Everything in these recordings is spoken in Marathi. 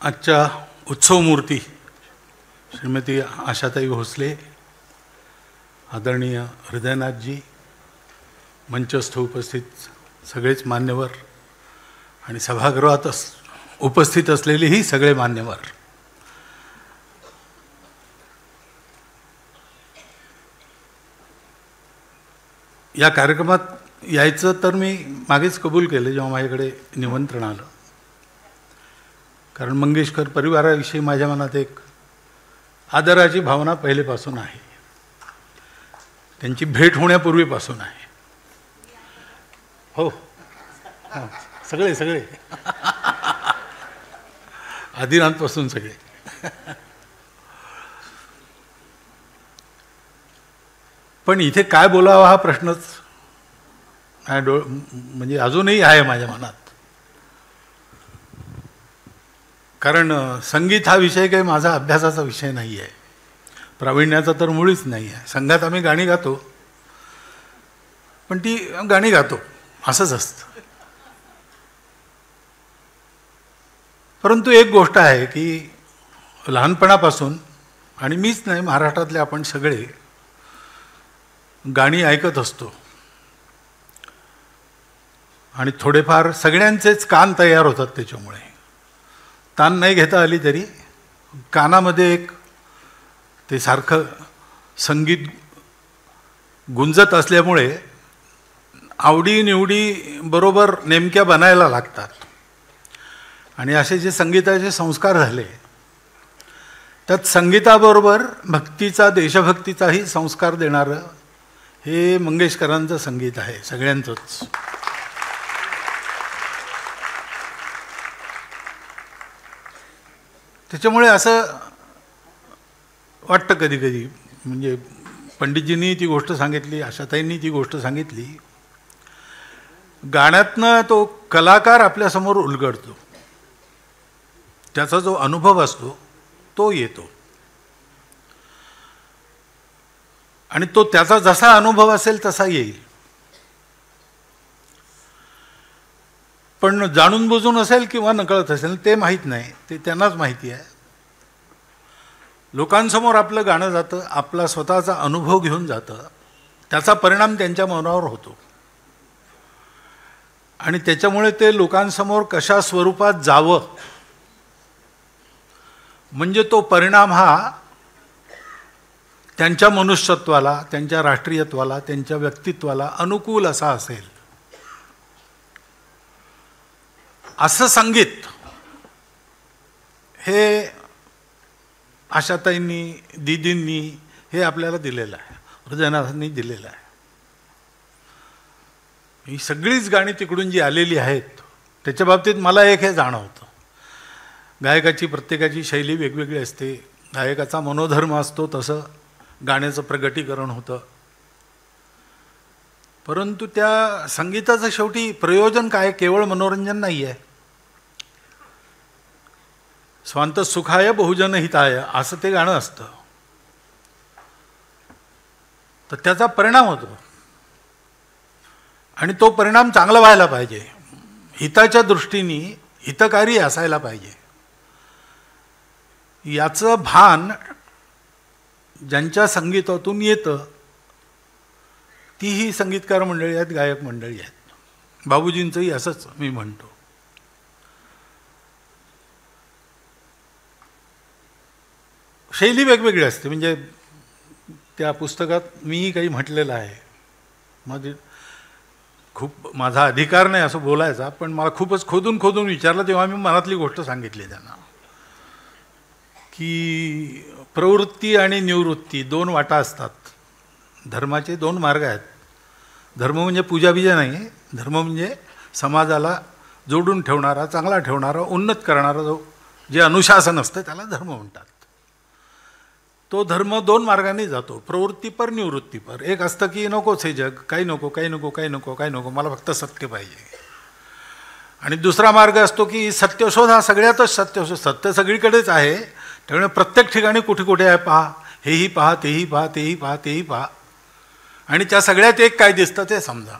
आजच्या उत्सवमूर्ती श्रीमती आशाताई भोसले, आदरणीय हृदयनाथजी, मंचस्थ उपस्थित सगळेच मान्यवर आणि सभागृहात उपस्थित असलेलेही सगळे मान्यवर, या कार्यक्रमात यायचं तर मी मागेच कबूल केलं जेव्हा माझ्याकडे निमंत्रण आलं. कारण मंगेशकर परिवाराविषयी माझ्या मनात एक आदराची भावना पहिलेपासून आहे, त्यांची भेट होण्यापूर्वीपासून आहे. हो हां, सगळे सगळे आदिनाथपासून सगळे. पण इथे काय बोलावं हा प्रश्नच म्हणजे अजूनही आहे माझ्या मनात. कारण संगीत हा विषय काही माझा अभ्यासाचा विषय नाही आहे, प्रावीण्याचा तर मुळीच नाही आहे. संघात आम्ही गाणी गातो, पण ती गाणी गातो असंच असतं. परंतु एक गोष्ट आहे की लहानपणापासून, आणि मीच नाही, महाराष्ट्रातले आपण सगळे गाणी ऐकत असतो आणि थोडेफार सगळ्यांचेच कान तयार होतात. त्याच्यामुळे ताण नाही घेता आली तरी कानामध्ये एक ते सारखं संगीत गुंजत असल्यामुळे आवडीनिवडी बरोबर नेमक्या बनायला लागतात. आणि असे जे संगीताचे संस्कार झाले त्यात संगीताबरोबर भक्तीचा, देशभक्तीचाही संस्कार देणारं हे मंगेशकरांचं संगीत आहे, सगळ्यांचंच. त्याच्यामुळे असं वाटतं कधी कधी, म्हणजे पंडितजींनी ती गोष्ट सांगितली, आशाताईंनी ती गोष्ट सांगितली, गाण्यातनं तो कलाकार आपल्यासमोर उलगडतो, त्याचा जो अनुभव असतो तो येतो. आणि तो त्याचा जसा अनुभव असेल तसा येईल. पण जाणून बुजून असेल किंवा नकळत असेल ते माहीत नाही, ते त्यांनाच माहिती आहे. लोकांसमोर आपलं गाणं जातं, आपला स्वतःचा अनुभव घेऊन जातं, त्याचा परिणाम त्यांच्या मनावर होतो. आणि त्याच्यामुळे ते लोकांसमोर कशा स्वरूपात जावं, म्हणजे तो परिणाम हा त्यांच्या मनुष्यत्वाला, त्यांच्या राष्ट्रीयत्वाला, त्यांच्या व्यक्तित्वाला अनुकूल असा असेल, असं संगीत हे आशाताईंनी, दीदींनी हे आपल्याला दिलेलं आहे, हृदयनाथांनी दिलेलं आहे. ही सगळीच गाणी तिकडून जी आलेली आहेत त्याच्या बाबतीत मला एक हे जाणवतं, गायकाची प्रत्येकाची शैली वेगवेगळी असते, गायकाचा मनोधर्म असतो, तसं गाण्याचं प्रगटीकरण होतं. परंतु त्या संगीताचं शेवटी प्रयोजन काय, केवळ मनोरंजन नाही आहे. स्वांत सुखाय बहुजन हिताय असं ते गाणं असतं, तर त्याचा परिणाम होतो. आणि तो परिणाम चांगला व्हायला पाहिजे, हिताच्या दृष्टीने हितकारी असायला पाहिजे. याचं भान ज्यांच्या संगीतातून येतं तीही संगीतकार मंडळी आहेत, गायक मंडळी आहेत. बाबूजींचंही असंच मी म्हणतो. शैली वेगवेगळी असते. म्हणजे त्या पुस्तकात मीही काही म्हटलेलं आहे, म्हणजे खूप माझा अधिकार नाही असं बोलायचा, पण मला खूपच खोदून खोदून विचारलं तेव्हा मी मनातली गोष्ट सांगितली त्यांना, की प्रवृत्ती आणि निवृत्ती दोन वाटा असतात. धर्माचे दोन मार्ग आहेत. धर्म म्हणजे पूजाबीजा नाही, धर्म म्हणजे समाजाला जोडून ठेवणारा, चांगला ठेवणारा, उन्नत करणारा जो जे अनुशासन असतं त्याला धर्म म्हणतात. तो धर्म दोन मार्गाने जातो, प्रवृत्तीपर, निवृत्तीपर. एक असतं की नकोच हे जग, काही नको, काही नको, काही नको, काही नको, मला फक्त सत्य पाहिजे. आणि दुसरा मार्ग असतो की सत्यशोध, हा सगळ्यातच सत्यशोध, सत्य सगळीकडेच आहे, त्यामुळे प्रत्येक ठिकाणी कुठे कुठे आहे पहा, हेही पहा, तेही पहा, तेही पहा, तेही पहा, आणि त्या सगळ्यात एक काय दिसतं ते समजा.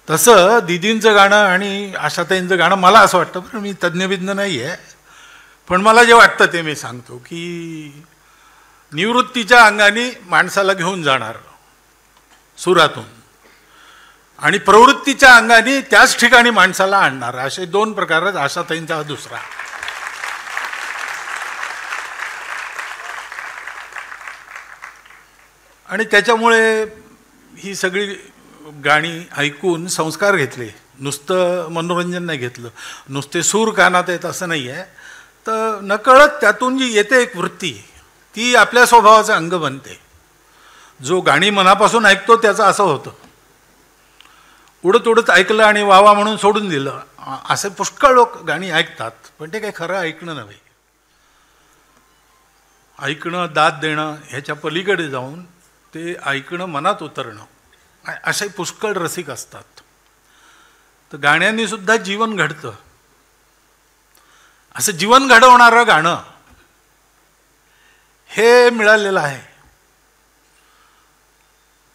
तसं दिदींचं गाणं आणि आशाताईंचं गाणं मला असं वाटतं, पण मी तज्ज्ञविज्ञ नाही आहे, पण मला जे वाटतं ते मी सांगतो की निवृत्तीच्या अंगाने माणसाला घेऊन जाणार सुरातून आणि प्रवृत्तीच्या अंगाने त्याच ठिकाणी माणसाला आणणार, असे दोन प्रकारच आशाताईंचा हा दुसरा. आणि त्याच्यामुळे ही सगळी गाणी ऐकून संस्कार घेतले, नुसतं मनोरंजन नाही घेतलं, नुसते सूर कानात येत असं नाही आहे, तर नकळत त्यातून जी येते एक वृत्ती ती आपल्या स्वभावाचं अंग बनते. जो गाणी मनापासून ऐकतो त्याचं असं होतं, उडत उडत ऐकलं आणि वावा म्हणून सोडून दिलं, असे पुष्कळ लोक गाणी ऐकतात, पण ते काही खरं ऐकणं नव्हे. ऐकणं, दाद देणं ह्याच्या पलीकडे जाऊन ते ऐकणं, मनात उतरणं, असे पुष्कळ रसिक असतात. तर गाण्यांनी सुद्धा जीवन घडतं. असं जीवन घडवणारं गाणं हे मिळालेलं आहे.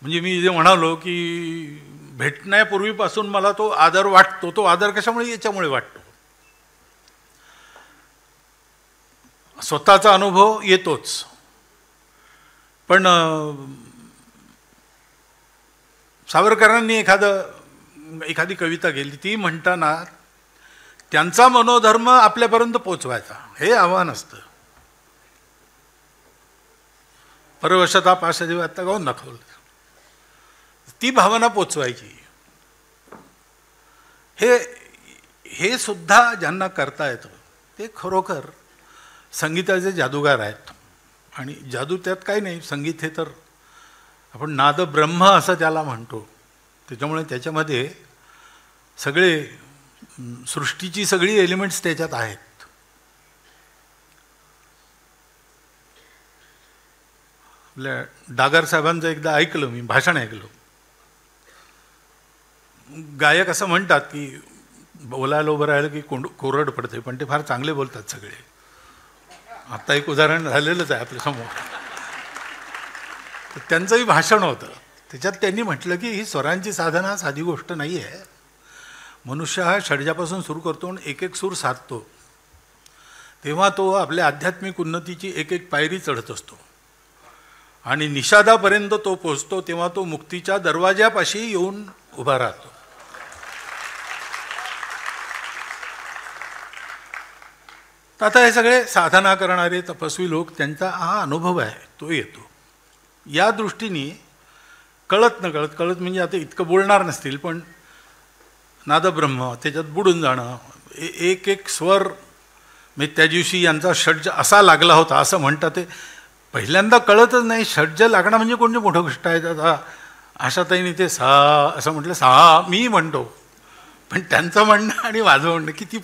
म्हणजे मी जे म्हणालो की भेटण्यापूर्वीपासून मला तो आदर वाटतो, तो आदर कशामुळे? याच्यामुळे वाटतो. स्वतःचा अनुभव येतोच, पण सावरकरांनी एखादी कविता केली, ती म्हणताना त्यांचा मनोधर्म आपल्यापर्यंत पोचवायचा हे आव्हान असतं. परवशता पाशदेव आता गाऊन दाखवलं, ती भावना पोचवायची. हे सुद्धा ज्यांना करता येतं ते खरोखर संगीताचे जादूगार आहेत. आणि जादू त्यात काही नाही, संगीत हे तर आपण नाद ब्रह्म असं त्याला म्हणतो. त्याच्यामुळे त्याच्यामध्ये सगळे सृष्टीची सगळी एलिमेंट्स त्याच्यात आहेत. आपल्या डागर साहेबांचं एकदा ऐकलं मी, भाषण ऐकलं. गायक असं म्हणतात की बोलायला उभं राहिलं की कोरड पडते, पण ते फार चांगले बोलतात सगळे. आता एक उदाहरण झालेलंच आहे आपल्यासमोर. तर त्यांचंही भाषण होतं, त्याच्यात त्यांनी म्हटलं की ही स्वरांची साधना साधी गोष्ट नाही आहे. मनुष्य हा षड्जापासून सुरू करतो आणि एक एक सूर साधतो, तेव्हा तो आपल्या आध्यात्मिक उन्नतीची एक एक पायरी चढत असतो आणि निषादापर्यंत तो पोचतो, तेव्हा तो मुक्तीच्या दरवाजापाशी येऊन उभा राहतो. तर आता हे सगळे साधना करणारे तपस्वी लोक, त्यांचा हा अनुभव आहे तो येतो. या दृष्टीने कळत म्हणजे आता इतकं बोलणार नसतील, पण नादब्रह्म त्याच्यात बुडून जाणं, एक एक स्वर, म्हणजे त्या दिवशी यांचा षड्ज असा लागला होता असं म्हणतात. ते पहिल्यांदा कळतच नाही, षड्ज लागणं म्हणजे कोणती मोठी गोष्ट आहे. आता आशाताईंनी ते सा असं म्हटलं, सा मी म्हणतो, पण त्यांचं म्हणणं आणि माझं म्हणणं किती,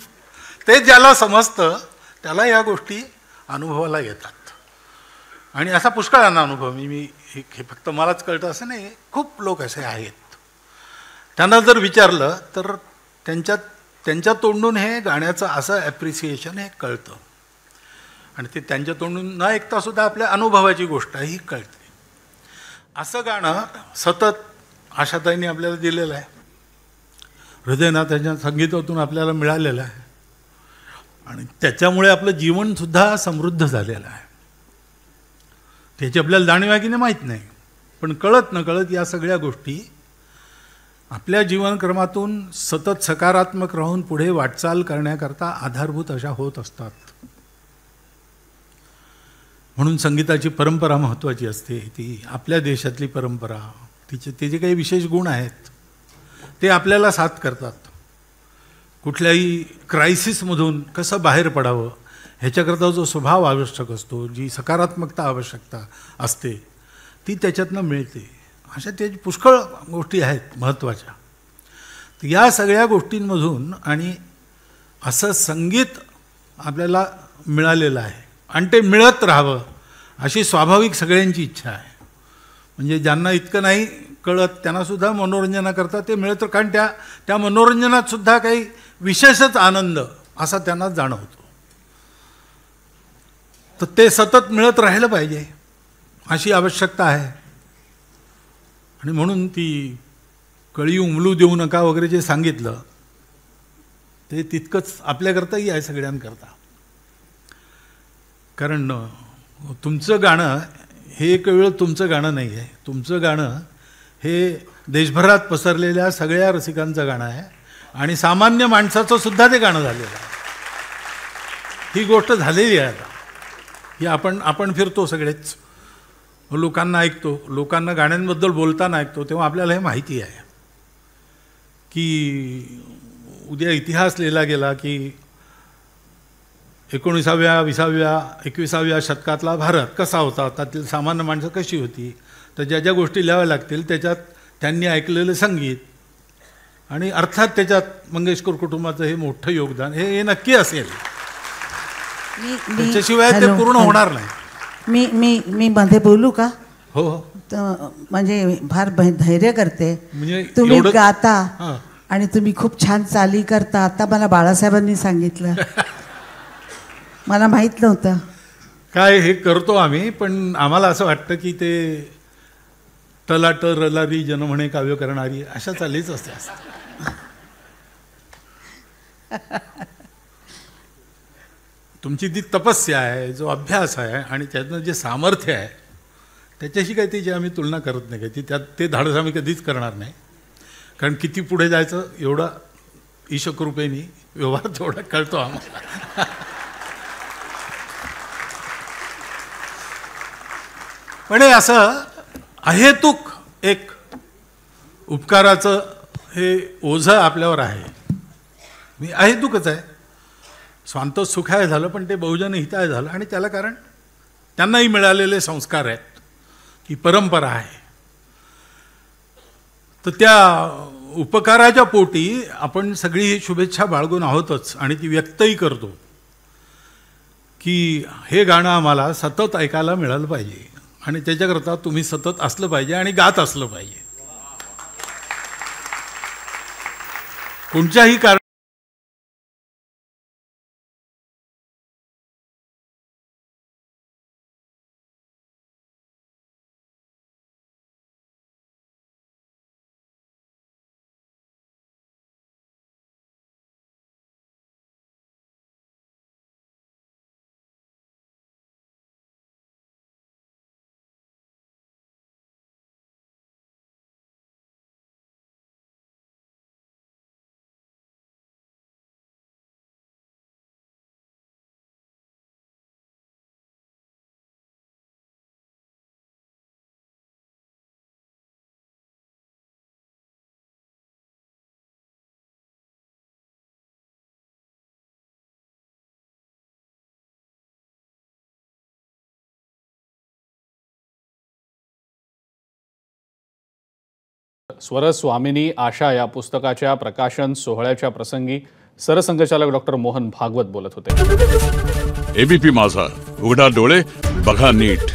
ते ज्याला समजतं त्याला या गोष्टी अनुभवाला येतात. आणि असा पुष्कळांना अनुभव मी हे फक्त मलाच कळतं असं नाही, खूप लोक असे आहेत. त्यांना जर विचारलं तर त्यांच्या तोंडून हे गाण्याचं असं ॲप्रिसिएशन हे कळतं. आणि ते त्यांच्या तोंडून न ऐकता सुद्धा आपल्या अनुभवाची गोष्ट ही कळते. असं गाणं सतत आशाताईंनी आपल्याला दिलेलं आहे, हृदयनाथाच्या संगीतातून आपल्याला मिळालेलं आहे. आणि त्याच्यामुळे आपलं जीवनसुद्धा समृद्ध झालेलं आहे. त्याची आपल्याला जाणीव आहे की नाही माहीत नाही, पण कळत न कळत या सगळ्या गोष्टी आपल्या जीवनक्रमातून सतत सकारात्मक राहून पुढे वाटचाल करण्याकरता आधारभूत अशा होत असतात. म्हणून संगीताची परंपरा महत्त्वाची असते. ती आपल्या देशातली परंपरा, तिचे काही विशेष गुण आहेत, ते आपल्याला साथ करतात. कुठल्याही क्रायसिसमधून कसं बाहेर पडावं ह्याच्याकरता जो स्वभाव आवश्यक असतो, जी सकारात्मकता आवश्यकता असते, ती त्याच्यातनं मिळते. अशा त्याची पुष्कळ गोष्टी आहेत महत्त्वाच्या. तर या सगळ्या गोष्टींमधून आणि असं संगीत आपल्याला मिळालेलं आहे आणि ते मिळत राहावं अशी स्वाभाविक सगळ्यांची इच्छा आहे. म्हणजे ज्यांना इतकं नाही कळत त्यांनासुद्धा मनोरंजनाकरता ते मिळतं, कारण त्या मनोरंजनात सुद्धा काही विशेषच आनंद असा त्यांना जाणवतो. तर ते सतत मिळत राहिलं पाहिजे अशी आवश्यकता आहे. आणि म्हणून ती कळी उमलू देऊ नका वगैरे जे सांगितलं ते तितकंच आपल्याकरताही आहे, सगळ्यांकरता. कारण तुमचं गाणं हे एक वेळ तुमचं गाणं नाही आहे. तुमचं गाणं हे देशभरात पसरलेल्या सगळ्या रसिकांचं गाणं आहे आणि सामान्य माणसाचं सुद्धा ते गाणं झालेलं आहे. ही गोष्ट झालेली आहे आता. ही आपण फिरतो सगळेच, लोकांना ऐकतो, लोकांना गाण्यांबद्दल बोलताना ऐकतो, तेव्हा आपल्याला हे माहिती आहे की उद्या इतिहास लिहिला गेला की 19व्या 20व्या 21व्या शतकातला भारत कसा होता, त्यातील सामान्य माणसं कशी होती, तर ज्या ज्या गोष्टी लिहाव्या लागतील त्याच्यात त्यांनी ऐकलेलं संगीत आणि अर्थात त्याच्यात मंगेशकर कुटुंबाचं हे मोठं योगदान हे नक्की असेल. त्याच्याशिवाय ते पूर्ण होणार नाही. मी मी मी मध्ये बोलू का? हो हो. तर म्हणजे फार धैर्य करते. म्हणजे तुम्ही गाता आणि तुम्ही खूप छान चाली करता. आता मला बाळासाहेबांनी सांगितलं, मला माहीत नव्हतं. काय हे करतो आम्ही, पण आम्हाला असं वाटतं की ते तलाट रलारी जन म्हणे काव्य करणारी अशा चालीच असते. तुमची ती तपस्या आहे, जो अभ्यास आहे आणि त्यातनं जे सामर्थ्य आहे त्याच्याशी काही त्याची आम्ही तुलना करत नाही. ती त्यात ते धाडस आम्ही कधीच करणार नाही. कारण किती पुढे जायचं एवढा ईशकृपेनी व्यवहार तेवढा कळतो आम्हाला. पण हे असं अहेतुक एक उपकाराचं हे ओझं आपल्यावर आहे. मी अहेतुकच आहे. स्वांत सुखाय झालं पण ते बहुजन हिताय झालं आणि त्याला कारण त्यांनाही मिळालेले संस्कार आहेत, ही परंपरा आहे. तर त्या उपकाराच्या पोटी आपण सगळी ही शुभेच्छा बाळगून आहोतच आणि ती व्यक्तही करतो की हे गाणं आम्हाला सतत ऐकायला मिळालं पाहिजे आणि त्याच्याकरता तुम्ही सतत असलं पाहिजे आणि गात असलं पाहिजे. कोणत्याही कारण स्वरस्वामिनी आशा या पुस्तकाच्या प्रकाशन सोहळ्याच्या प्रसंगी सरसंघचालक डॉक्टर मोहन भागवत बोलत होते. एबीपी माझा, उघडा डोळे बघा नीट.